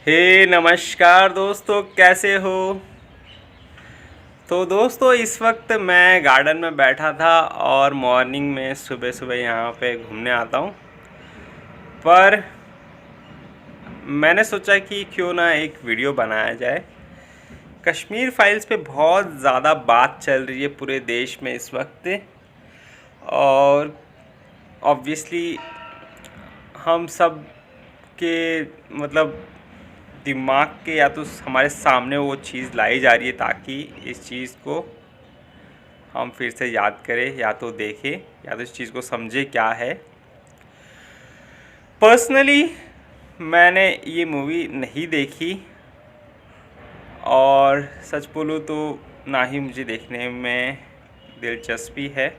नमस्कार दोस्तों, कैसे हो। तो दोस्तों, इस वक्त मैं गार्डन में बैठा था और मॉर्निंग में सुबह सुबह यहाँ पे घूमने आता हूँ। पर मैंने सोचा कि क्यों ना एक वीडियो बनाया जाए। कश्मीर फाइल्स पे बहुत ज़्यादा बात चल रही है पूरे देश में इस वक्त। और ऑब्वियसली हम सब के मतलब दिमाग के या तो हमारे सामने वो चीज़ लाई जा रही है ताकि इस चीज़ को हम फिर से याद करें, या तो देखें, या तो इस चीज़ को समझे क्या है। पर्सनली मैंने ये मूवी नहीं देखी, और सच बोलूँ तो ना ही मुझे देखने में दिलचस्पी है।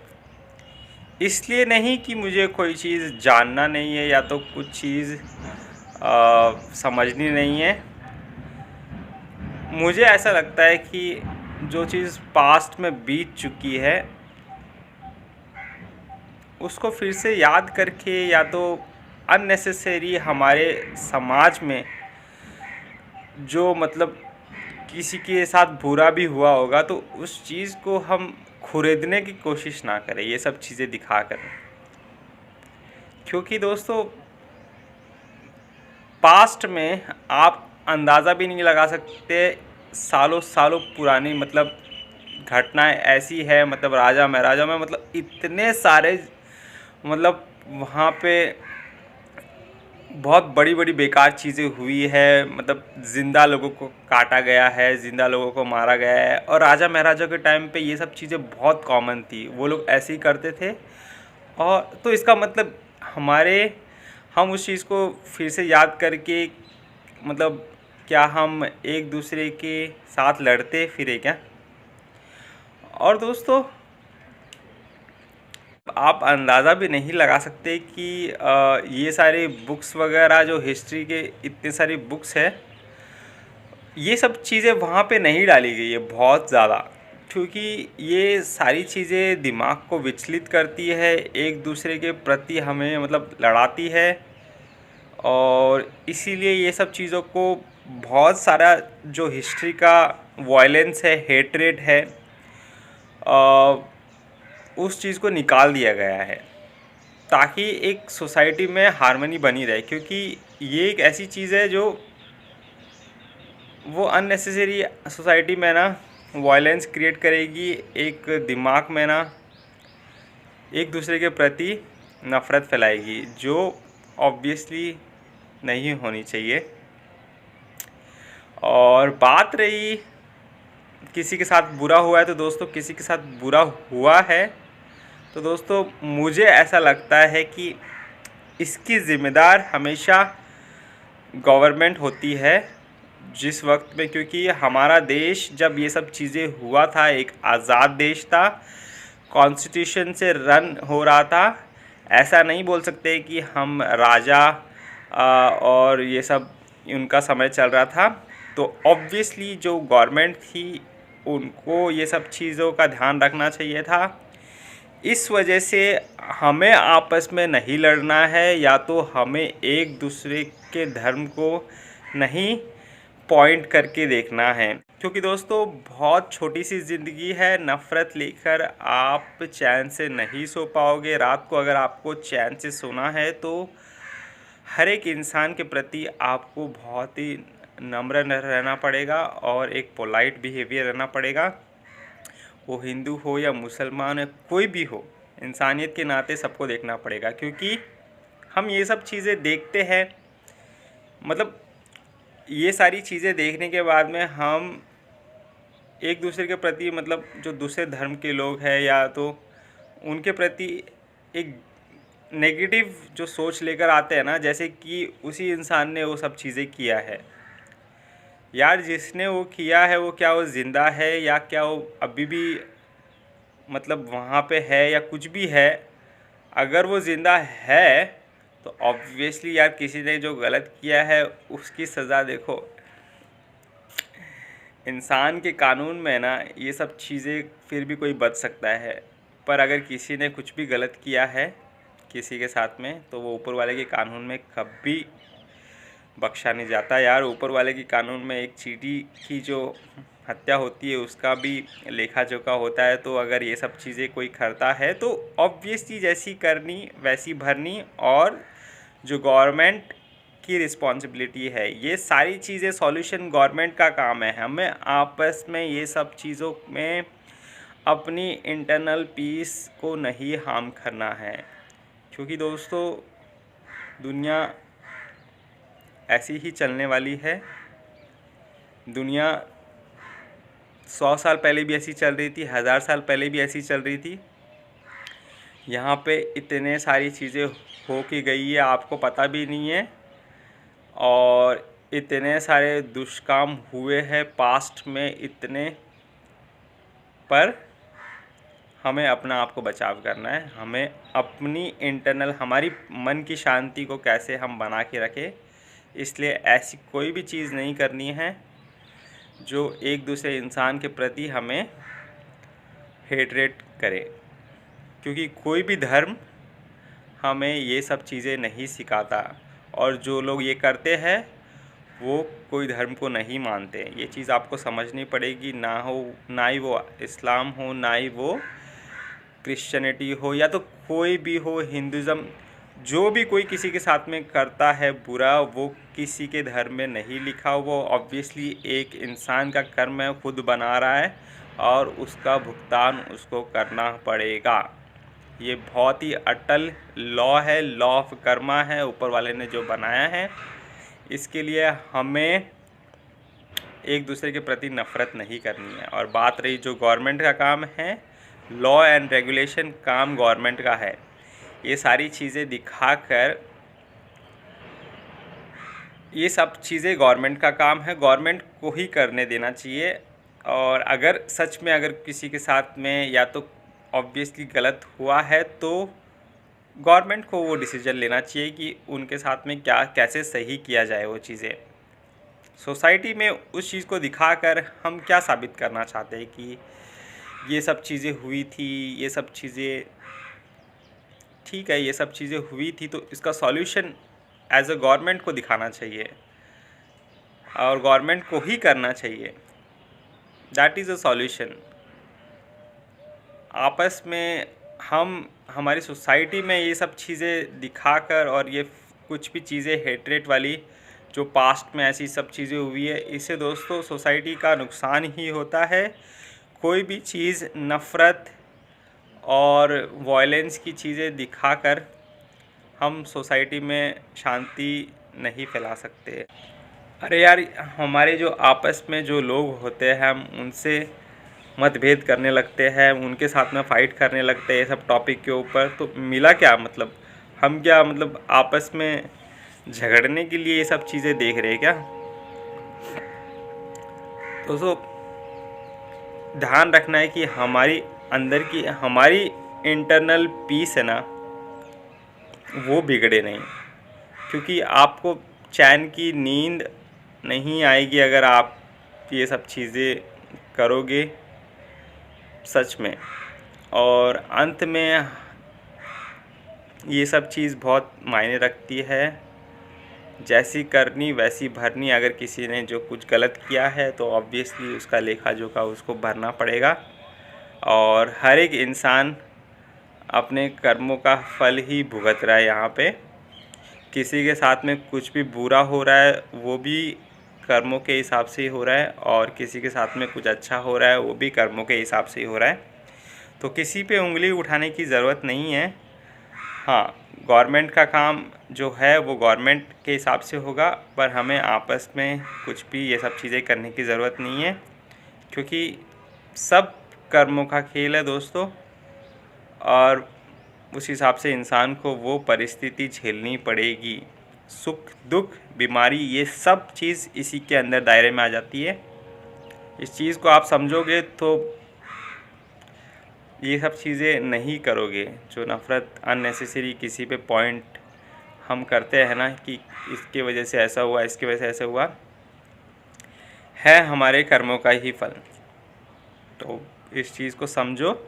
इसलिए नहीं कि मुझे कोई चीज़ जानना नहीं है या तो कुछ चीज़ समझनी नहीं है। मुझे ऐसा लगता है कि जो चीज़ पास्ट में बीत चुकी है उसको फिर से याद करके, या तो अननेसेसरी हमारे समाज में जो किसी के साथ बुरा भी हुआ होगा तो उस चीज़ को हम खुरेदने की कोशिश ना करें ये सब चीज़ें दिखा कर। क्योंकि दोस्तों, पास्ट में आप अंदाज़ा भी नहीं लगा सकते, सालों सालों पुरानी घटनाएं ऐसी है, राजा महाराजा में इतने सारे वहाँ पे बहुत बड़ी बड़ी बेकार चीज़ें हुई है। ज़िंदा लोगों को काटा गया है, ज़िंदा लोगों को मारा गया है। और राजा महाराजा के टाइम पे ये सब चीज़ें बहुत कॉमन थी, वो लोग ऐसे ही करते थे। और तो इसका हमारे हम उस चीज़ को फिर से याद करके क्या हम एक दूसरे के साथ लड़ते फिरे क्या। और दोस्तों, आप अंदाज़ा भी नहीं लगा सकते कि ये सारे बुक्स वगैरह जो हिस्ट्री के इतने सारी बुक्स है, ये सब चीज़ें वहाँ पे नहीं डाली गई है बहुत ज़्यादा। क्योंकि ये सारी चीज़ें दिमाग को विचलित करती है, एक दूसरे के प्रति हमें लड़ाती है। और इसीलिए ये सब चीज़ों को बहुत सारा जो हिस्ट्री का वायलेंस है, हेट्रेट है, उस चीज़ को निकाल दिया गया है ताकि एक सोसाइटी में हार्मनी बनी रहे। क्योंकि ये एक ऐसी चीज़ है जो वो अननेसेसरी सोसाइटी में ना वायलेंस क्रिएट करेगी, एक दिमाग में ना एक दूसरे के प्रति नफ़रत फैलाएगी, जो ऑब्वियसली नहीं होनी चाहिए। और बात रही किसी के साथ बुरा हुआ है, तो दोस्तों किसी के साथ बुरा हुआ है तो दोस्तों मुझे ऐसा लगता है कि इसकी ज़िम्मेदार हमेशा गवर्नमेंट होती है जिस वक्त में। क्योंकि हमारा देश जब ये सब चीज़ें हुआ था, एक आज़ाद देश था, कॉन्स्टिट्यूशन से रन हो रहा था। ऐसा नहीं बोल सकते कि हम राजा और ये सब उनका समय चल रहा था। तो ऑब्वियसली जो गवर्नमेंट थी उनको ये सब चीज़ों का ध्यान रखना चाहिए था। इस वजह से हमें आपस में नहीं लड़ना है, या तो हमें एक दूसरे के धर्म को नहीं पॉइंट करके देखना है। क्योंकि दोस्तों, बहुत छोटी सी ज़िंदगी है, नफ़रत लेकर आप चैन से नहीं सो पाओगे। रात को अगर आपको चैन से सोना है तो हर एक इंसान के प्रति आपको बहुत ही नम्र रहना पड़ेगा और एक पोलाइट बिहेवियर रहना पड़ेगा। वो हिंदू हो या मुसलमान है, कोई भी हो, इंसानियत के नाते सबको देखना पड़ेगा। क्योंकि हम ये सब चीज़ें देखते हैं, ये सारी चीज़ें देखने के बाद में हम एक दूसरे के प्रति जो दूसरे धर्म के लोग हैं या तो उनके प्रति एक नेगेटिव जो सोच लेकर आते हैं ना, जैसे कि उसी इंसान ने वो सब चीज़ें किया है। यार, जिसने वो किया है वो क्या वो ज़िंदा है या क्या वो अभी भी वहाँ पे है या कुछ भी है। अगर वो ज़िंदा है तो ऑब्वियसली यार किसी ने जो गलत किया है उसकी सज़ा देखो। इंसान के कानून में ना ये सब चीज़ें फिर भी कोई बच सकता है, पर अगर किसी ने कुछ भी गलत किया है किसी के साथ में तो वो ऊपर वाले के कानून में कभी बख्शा नहीं जाता यार। ऊपर वाले के कानून में एक चींटी की जो हत्या होती है उसका भी लेखा जोखा होता है। तो अगर ये सब चीज़ें कोई करता है तो ऑब्वियसली जैसी करनी वैसी भरनी, और जो गवर्नमेंट की रिस्पॉन्सिबिलिटी है, ये सारी चीज़ें सॉल्यूशन गवर्नमेंट का काम है। हमें आपस में ये सब चीज़ों में अपनी इंटरनल पीस को नहीं हार्म करना है, क्योंकि दोस्तों दुनिया ऐसी ही चलने वाली है। दुनिया 100 साल पहले भी ऐसी चल रही थी, 1000 साल पहले भी ऐसी चल रही थी। यहाँ पे इतने सारी चीज़ें हो के गई है, आपको पता भी नहीं है, और इतने सारे दुष्काम हुए हैं पास्ट में इतने। पर हमें अपना आप को बचाव करना है। हमें अपनी इंटरनल हमारी मन की शांति को कैसे हम बना के रखें, इसलिए ऐसी कोई भी चीज़ नहीं करनी है जो एक दूसरे इंसान के प्रति हमें हेटरेट करे, क्योंकि कोई भी धर्म हमें ये सब चीज़ें नहीं सिखाता, और जो लोग ये करते हैं वो कोई धर्म को नहीं मानते। ये चीज़ आपको समझनी पड़ेगी। ना ही वो इस्लाम हो, ना ही वो क्रिश्चियनिटी हो, या तो कोई भी हो, हिंदुज़म, जो भी कोई किसी के साथ में करता है बुरा, वो किसी के धर्म में नहीं लिखा। वो ऑब्वियसली एक इंसान का कर्म है, खुद बना रहा है और उसका भुगतान उसको करना पड़ेगा। ये बहुत ही अटल लॉ है, लॉ ऑफ कर्मा है, ऊपर वाले ने जो बनाया है। इसके लिए हमें एक दूसरे के प्रति नफ़रत नहीं करनी है। और बात रही जो गवर्नमेंट का काम है, लॉ एंड रेगुलेशन काम गवर्नमेंट का है। ये सारी चीज़ें दिखाकर, ये सब चीज़ें गवर्नमेंट का काम है, गवर्नमेंट को ही करने देना चाहिए। और अगर सच में अगर किसी के साथ में या तो ऑब्वियसली गलत हुआ है तो गवर्नमेंट को वो डिसीजन लेना चाहिए कि उनके साथ में क्या कैसे सही किया जाए वो चीज़ें। सोसाइटी में उस चीज़ को दिखाकर हम क्या साबित करना चाहते हैं कि ये सब चीज़ें हुई थी, ये सब चीज़ें ठीक है, ये सब चीज़ें हुई थी, तो इसका सॉल्यूशन एज अ गवर्नमेंट को दिखाना चाहिए और गवर्नमेंट को ही करना चाहिए। That is a solution. आपस में हम हमारी सोसाइटी में ये सब चीज़ें दिखाकर, और ये कुछ भी चीज़ें हेट्रेट वाली जो पास्ट में ऐसी सब चीज़ें हुई है, इससे दोस्तों सोसाइटी का नुकसान ही होता है। कोई भी चीज़ नफ़रत और वायलेंस की चीज़ें दिखाकर हम सोसाइटी में शांति नहीं फैला सकते। अरे यार, हमारे जो आपस में जो लोग होते हैं, हम उनसे मतभेद करने लगते हैं, उनके साथ में फ़ाइट करने लगते हैं सब टॉपिक के ऊपर। तो मिला क्या, मतलब हम क्या मतलब आपस में झगड़ने के लिए ये सब चीज़ें देख रहे हैं क्या? दोस्तों ध्यान रखना है कि हमारी अंदर की हमारी इंटरनल पीस है ना, वो बिगड़े नहीं, क्योंकि आपको चैन की नींद नहीं आएगी अगर आप ये सब चीज़ें करोगे सच में। और अंत में ये सब चीज़ बहुत मायने रखती है, जैसी करनी वैसी भरनी। अगर किसी ने जो कुछ गलत किया है तो ऑब्वियसली उसका लेखा जोखा उसको भरना पड़ेगा, और हर एक इंसान अपने कर्मों का फल ही भुगत रहा है यहाँ पे। किसी के साथ में कुछ भी बुरा हो रहा है वो भी कर्मों के हिसाब से ही हो रहा है, और किसी के साथ में कुछ अच्छा हो रहा है वो भी कर्मों के हिसाब से ही हो रहा है। तो किसी पे उंगली उठाने की ज़रूरत नहीं है। हाँ, गवर्नमेंट का काम जो है वो गवर्नमेंट के हिसाब से होगा, पर हमें आपस में कुछ भी ये सब चीज़ें करने की ज़रूरत नहीं है, क्योंकि सब कर्मों का खेल है दोस्तों। और उस हिसाब से इंसान को वो परिस्थिति झेलनी पड़ेगी। सुख दुख बीमारी ये सब चीज़ इसी के अंदर दायरे में आ जाती है। इस चीज़ को आप समझोगे तो ये सब चीज़ें नहीं करोगे। जो नफ़रत अननेसेसरी किसी पे पॉइंट हम करते हैं ना कि इसके वजह से ऐसा हुआ, इसकी वजह से ऐसा हुआ, है हमारे कर्मों का ही फल। तो इस चीज़ को समझो।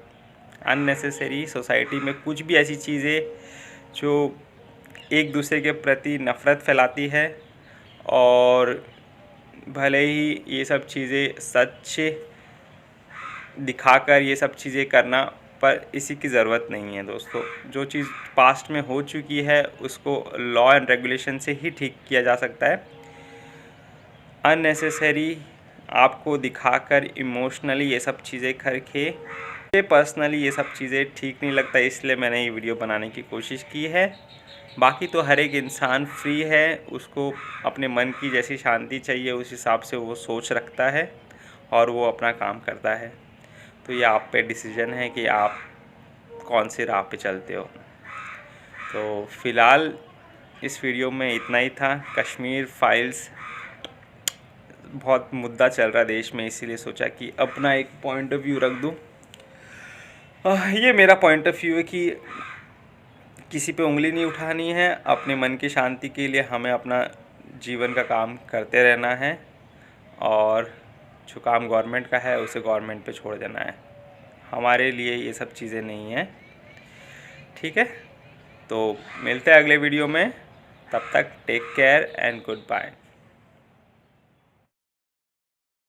अननेसेसरी सोसाइटी में कुछ भी ऐसी चीज़ें जो एक दूसरे के प्रति नफ़रत फैलाती है और भले ही ये सब चीज़ें सच दिखाकर ये सब चीज़ें करना, पर इसी की ज़रूरत नहीं है दोस्तों। जो चीज़ पास्ट में हो चुकी है उसको लॉ एंड रेगुलेशन से ही ठीक किया जा सकता है। अननेसेसरी आपको दिखाकर इमोशनली ये सब चीज़ें करके, मुझे पर्सनली ये सब चीज़ें ठीक नहीं लगता, इसलिए मैंने ये वीडियो बनाने की कोशिश की है। बाकी तो हर एक इंसान फ्री है, उसको अपने मन की जैसी शांति चाहिए उस हिसाब से वो सोच रखता है और वो अपना काम करता है। तो ये आप पे डिसीजन है कि आप कौन सी राह पे चलते हो। तो फ़िलहाल इस वीडियो में इतना ही था। कश्मीर फाइल्स बहुत मुद्दा चल रहा है देश में, इसीलिए सोचा कि अपना एक पॉइंट ऑफ व्यू रख दूँ। ये मेरा पॉइंट ऑफ व्यू है कि किसी पे उंगली नहीं उठानी है। अपने मन की शांति के लिए हमें अपना जीवन का काम करते रहना है और जो काम गवर्नमेंट का है उसे गवर्नमेंट पे छोड़ देना है। हमारे लिए ये सब चीज़ें नहीं हैं, ठीक है। तो मिलते हैं अगले वीडियो में, तब तक take care and good bye.